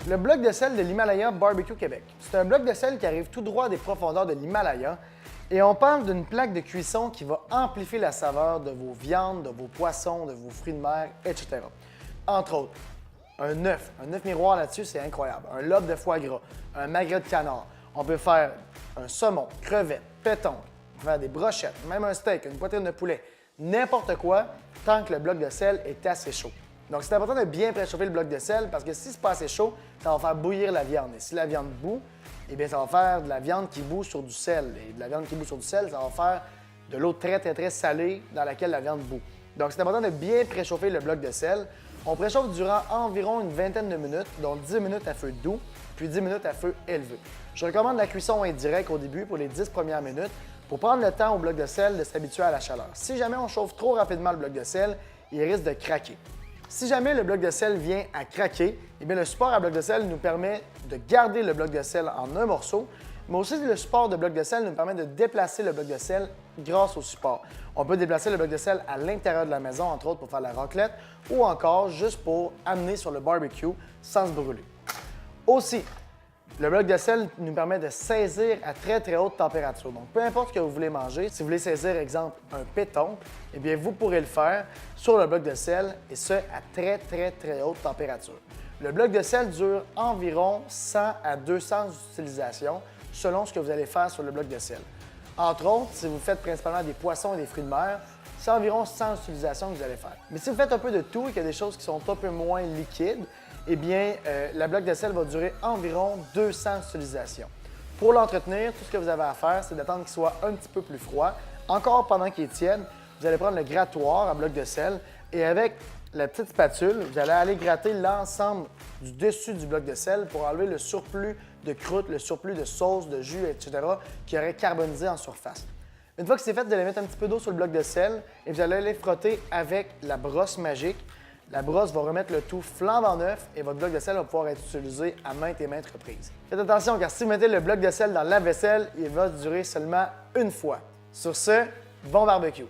Le bloc de sel de l'Himalaya Barbecue Québec. C'est un bloc de sel qui arrive tout droit des profondeurs de l'Himalaya et on parle d'une plaque de cuisson qui va amplifier la saveur de vos viandes, de vos poissons, de vos fruits de mer, etc. Entre autres, un œuf miroir là-dessus, c'est incroyable. Un lobe de foie gras, un magret de canard. On peut faire un saumon, crevettes, pétanque, on peut faire des brochettes, même un steak, une poitrine de poulet, n'importe quoi, tant que le bloc de sel est assez chaud. Donc, c'est important de bien préchauffer le bloc de sel parce que si c'est pas assez chaud, ça va faire bouillir la viande. Et si la viande bout, eh bien, ça va faire de la viande qui bout sur du sel. Et de la viande qui bout sur du sel, ça va faire de l'eau très salée dans laquelle la viande bout. Donc, c'est important de bien préchauffer le bloc de sel. On préchauffe durant environ une vingtaine de minutes, donc 10 minutes à feu doux, puis 10 minutes à feu élevé. Je recommande la cuisson indirecte au début pour les 10 premières minutes pour prendre le temps au bloc de sel de s'habituer à la chaleur. Si jamais on chauffe trop rapidement le bloc de sel, il risque de craquer. Si jamais le bloc de sel vient à craquer, eh bien, le support à bloc de sel nous permet de garder le bloc de sel en un morceau, mais aussi le support de bloc de sel nous permet de déplacer le bloc de sel grâce au support. On peut déplacer le bloc de sel à l'intérieur de la maison, entre autres pour faire la raclette, ou encore juste pour amener sur le barbecue sans se brûler. Aussi, le bloc de sel nous permet de saisir à très haute température. Donc, peu importe ce que vous voulez manger, si vous voulez saisir, exemple, un pétoncle, eh bien, vous pourrez le faire sur le bloc de sel et ce, à très haute température. Le bloc de sel dure environ 100 à 200 utilisations selon ce que vous allez faire sur le bloc de sel. Entre autres, si vous faites principalement des poissons et des fruits de mer, c'est environ 100 utilisations que vous allez faire. Mais si vous faites un peu de tout et qu'il y a des choses qui sont un peu moins liquides, eh bien, la bloc de sel va durer environ 200 utilisations. Pour l'entretenir, tout ce que vous avez à faire, c'est d'attendre qu'il soit un petit peu plus froid. Encore pendant qu'il est tiède, vous allez prendre le grattoir à bloc de sel et avec la petite spatule, vous allez aller gratter l'ensemble du dessus du bloc de sel pour enlever le surplus de croûte, le surplus de sauce, de jus, etc. qui aurait carbonisé en surface. Une fois que c'est fait, vous allez mettre un petit peu d'eau sur le bloc de sel et vous allez aller frotter avec la brosse magique. La brosse va remettre le tout flambant neuf et votre bloc de sel va pouvoir être utilisé à maintes et maintes reprises. Faites attention car si vous mettez le bloc de sel dans la vaisselle, il va durer seulement une fois. Sur ce, bon barbecue!